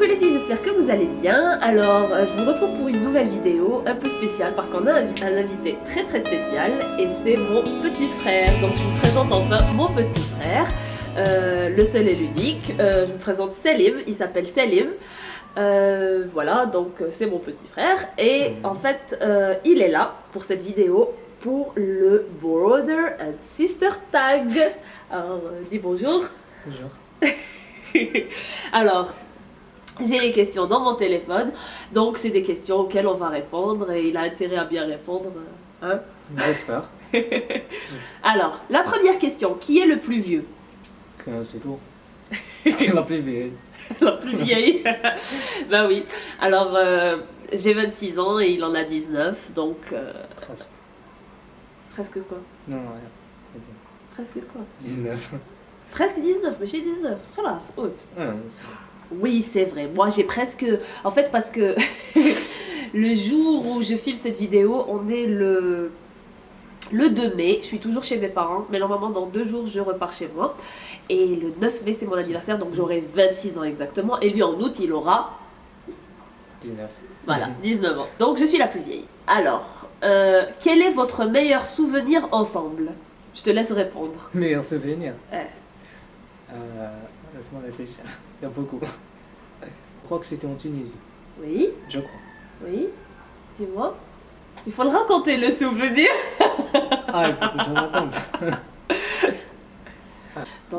Coucou les filles, j'espère que vous allez bien. Alors, je vous retrouve pour une nouvelle vidéo un peu spéciale parce qu'on a un invité très très spécial et c'est mon petit frère. Donc je vous présente enfin mon petit frère, le seul et l'unique. Je vous présente Selim, il s'appelle Selim. Voilà, donc c'est mon petit frère et en fait il est là pour cette vidéo pour le Brother and Sister Tag. Alors, dis bonjour. Bonjour. Alors, j'ai les questions dans mon téléphone, donc c'est des questions auxquelles on va répondre et il a intérêt à bien répondre. Hein? J'espère. Alors, la première question, qui est le plus vieux? C'est tout. C'est la plus vieille. La plus vieille? Ben oui. Alors, j'ai 26 ans et il en a 19, donc... Presque. Presque quoi? Non, rien. Vas-y. Presque quoi? 19. Presque 19, mais j'ai 19. Voilà, c'est haute. Ah, c'est bon. Oui, c'est vrai. Moi, j'ai presque... En fait, parce que le jour où je filme cette vidéo, on est le 2 mai. Je suis toujours chez mes parents, mais normalement, dans 2 jours, je repars chez moi. Et le 9 mai, c'est mon anniversaire, donc j'aurai 26 ans exactement. Et lui, en août, il aura... 19. Voilà, 19 ans. Donc, je suis la plus vieille. Alors, quel est votre meilleur souvenir ensemble? Je te laisse répondre. Meilleur souvenir. Ouais. Laisse-moi réfléchir. Il y a beaucoup. Je crois que c'était en Tunisie. Oui, Je crois. oui. Dis-moi. Il faut le raconter, le souvenir. Ah, il faut que je raconte.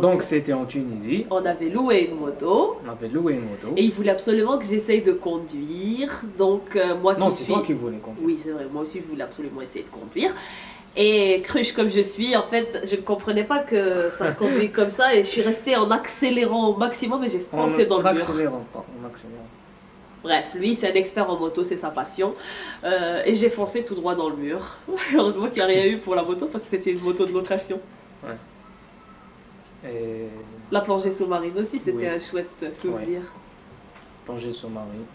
Donc c'était en Tunisie. On avait loué une moto. On avait loué une moto. Et il voulait absolument que j'essaye de conduire. Donc, moi Non, qui c'est suis... toi qui voulais conduire. Oui, c'est vrai. Moi aussi, je voulais absolument essayer de conduire. Et cruche comme je suis, en fait, je ne comprenais pas que ça se conduit comme ça. Et je suis restée en accélérant au maximum et j'ai foncé dans le mur. En accélérant. Bref, lui, c'est un expert en moto, c'est sa passion. Et j'ai foncé tout droit dans le mur. Heureusement qu'il n'y a rien eu pour la moto parce que c'était une moto de location. Ouais. Et La plongée sous-marine aussi, c'était Oui. un chouette souvenir. plongée sous-marine.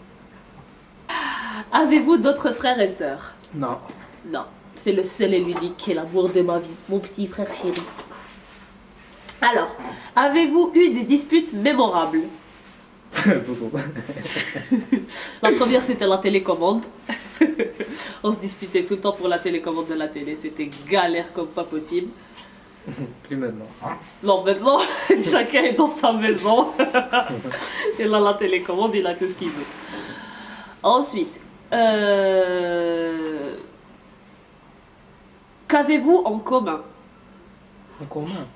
Avez-vous d'autres frères et sœurs? Non. Non, c'est le seul et l'unique qui est l'amour de ma vie, mon petit frère chéri. Alors, avez-vous eu des disputes mémorables? Beaucoup. La première, c'était la télécommande. On se disputait tout le temps pour la télécommande de la télé, c'était galère comme pas possible. Plus maintenant. Non, maintenant, chacun est dans sa maison. Et là, la télécommande, il a tout ce qu'il veut. Ensuite, qu'avez-vous en commun? En commun.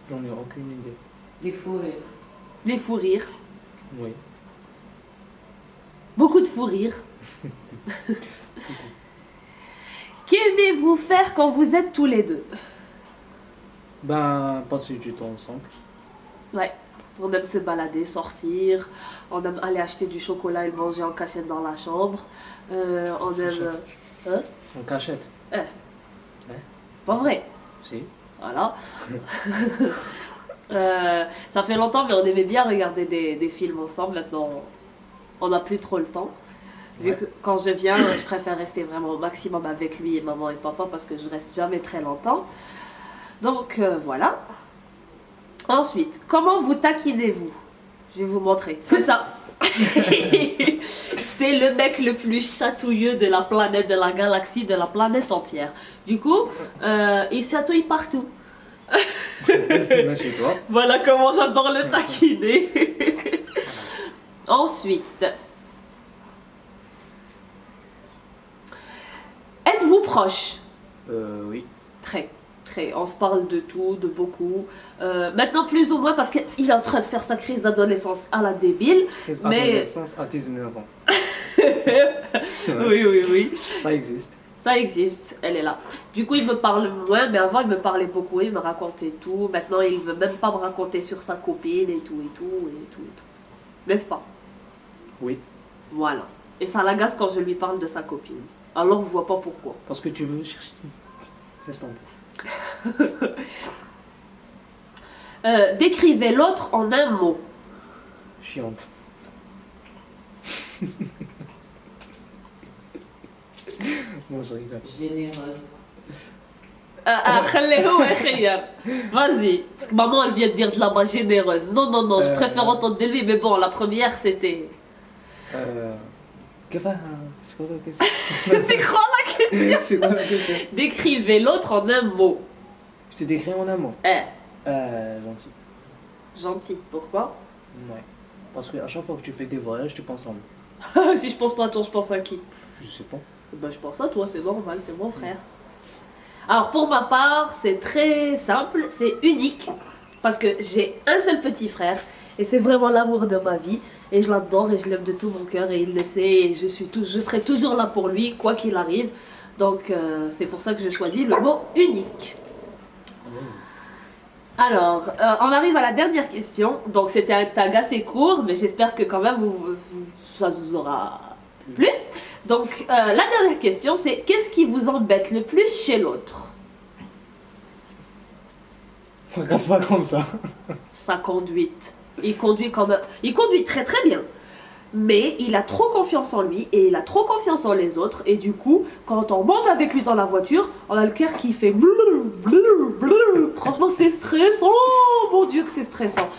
J'en ai aucune idée. Les fous rires. Les fous rires. Oui. Beaucoup de fous rires. Qu'aimez-vous faire quand vous êtes tous les deux? Ben, passer du temps ensemble. Ouais, on aime se balader, sortir. On aime aller acheter du chocolat et le manger en cachette dans la chambre. On aime... Hein? En cachette. C'est pas vrai. Si. Voilà. Ça fait longtemps, mais on aimait bien regarder des films ensemble. Maintenant, on n'a plus trop le temps. Vu Ouais. que quand je viens, je préfère rester vraiment au maximum avec lui et maman et papa parce que je reste jamais très longtemps. Donc voilà. Ensuite, comment vous taquinez-vous? Je vais vous montrer. Comme ça. C'est le mec le plus chatouilleux de la planète, de la galaxie, de la planète entière. Du coup, il chatouille partout. Reste chez toi. Voilà comment j'adore le taquiner. Ensuite, êtes-vous proche? Oui. Très, très. On se parle de tout, de beaucoup. Maintenant plus ou moins parce qu'il est en train de faire sa crise d'adolescence à la débile. Crise Mais- adolescence à 19 ans. Oui, oui, oui. Ça existe. Ça existe, elle est là. Du coup, il me parle moins, mais avant, il me parlait beaucoup, il me racontait tout. Maintenant, il veut même pas me raconter sur sa copine et tout, et tout, et tout, et tout. N'est-ce pas? Oui. Voilà. Et ça l'agace quand je lui parle de sa copine. Alors, je vois pas pourquoi. Parce que tu veux chercher. Laisse tomber. Décrivez l'autre en un mot. Chiante. Non, je rigole. Généreuse. خليه هو يخير. Vas-y. Parce que maman, elle vient de dire de la main généreuse. Non, non, non, je préfère entendre de lui. Mais bon, la première, c'était... C'est quoi la question? C'est quoi la question? C'est quoi la question? Décrivez l'autre en un mot. Je te décris en un mot. Gentil. Gentil. Pourquoi? Ouais. Parce qu'à chaque fois que tu fais des voyages, tu penses en moi. Si je pense pas à toi, je pense à qui? Je sais pas. Ben, je pense à toi, c'est normal, c'est mon frère. Alors pour ma part, c'est très simple, c'est unique. Parce que j'ai un seul petit frère. Et c'est vraiment l'amour de ma vie. Et je l'adore et je l'aime de tout mon cœur. Et il le sait. Et je serai toujours là pour lui, quoi qu'il arrive. Donc c'est pour ça que je choisis le mot unique. Alors, on arrive à la dernière question. Donc c'était un tag assez court, mais j'espère que quand même ça vous aura plu. Donc la dernière question, c'est qu'est-ce qui vous embête le plus chez l'autre? Regarde pas comme ça. Sa conduite. Il conduit quand même. Il conduit très très bien. Mais il a trop confiance en lui et il a trop confiance en les autres. Et du coup, quand on monte avec lui dans la voiture, on a le cœur qui fait bleu, bleu, bleu. Franchement, c'est stressant. Mon Dieu, que c'est stressant.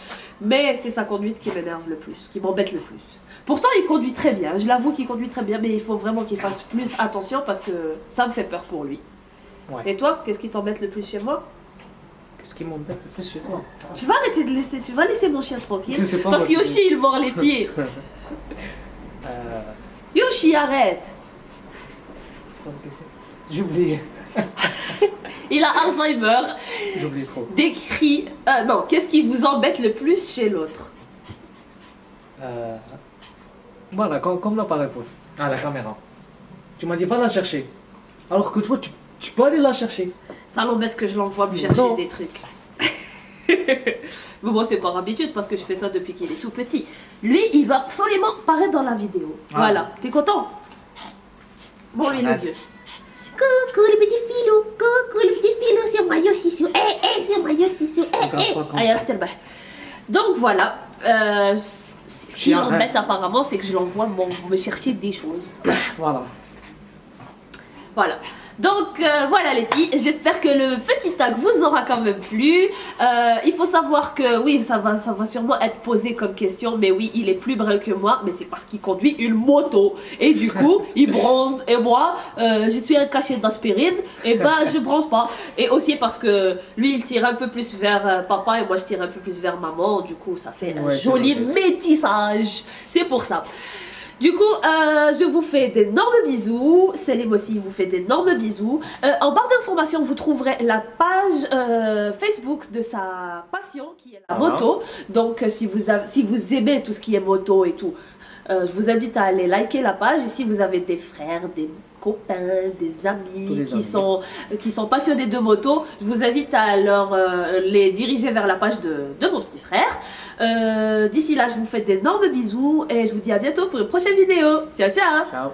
Mais c'est sa conduite qui m'énerve le plus, qui m'embête le plus. Pourtant, il conduit très bien. Je l'avoue qu'il conduit très bien, mais il faut vraiment qu'il fasse plus attention parce que ça me fait peur pour lui. Ouais. Et toi, qu'est-ce qui t'embête le plus chez moi? Qu'est-ce qui m'embête le plus chez toi? Tu vas arrêter de laisser, tu vas laisser mon chien tranquille. Je sais pas, Parce que moi, Yoshi, il mord les pieds. Yoshi, arrête. C'est quoi la question? J'ai oublié. Il a Alzheimer. J'ai oublié trop. Décrit. Non, qu'est-ce qui vous embête le plus chez l'autre? Voilà, comme l'appareil photo. Ah, la caméra. Tu m'as dit va la chercher. Alors que toi, tu peux aller la chercher. Ça l'embête que je l'envoie me chercher Non. des trucs. Mais moi, c'est par habitude parce que je fais ça depuis qu'il est tout petit. Lui, il va absolument apparaître dans la vidéo. Ah. Voilà. T'es content? Bon, lui, Arrête. les yeux. Coucou le petit filou, coucou le petit filou, c'est moi Yossissou, c'est moi Yossissou, Regarde pas comme Allez, ça. arrête le bain. Donc voilà, ce qui Chien, m'embête arrête. apparemment, c'est que je l'envoie me chercher des choses. Voilà. Voilà. Donc voilà les filles, j'espère que le petit tag vous aura quand même plu. Il faut savoir que oui, ça va sûrement être posé comme question, mais oui, il est plus brun que moi, mais c'est parce qu'il conduit une moto. Et du coup, il bronze. Et moi, je suis un cachet d'aspirine, et ben je bronze pas. Et aussi parce que lui, il tire un peu plus vers papa, et moi je tire un peu plus vers maman. Du coup, ça fait un Ouais, c'est joli logique. métissage. C'est pour ça. Du coup, je vous fais d'énormes bisous. Céline aussi vous fait d'énormes bisous. En barre d'informations, vous trouverez la page Facebook de sa passion qui est la moto. Donc, si vous aimez tout ce qui est moto et tout, je vous invite à aller liker la page. Et si vous avez des frères, des copains, des Tous amis les qui sont passionnés de moto, je vous invite à les diriger vers la page de mon petit frère. D'ici là, je vous fais d'énormes bisous et je vous dis à bientôt pour une prochaine vidéo. Ciao, ciao! Ciao.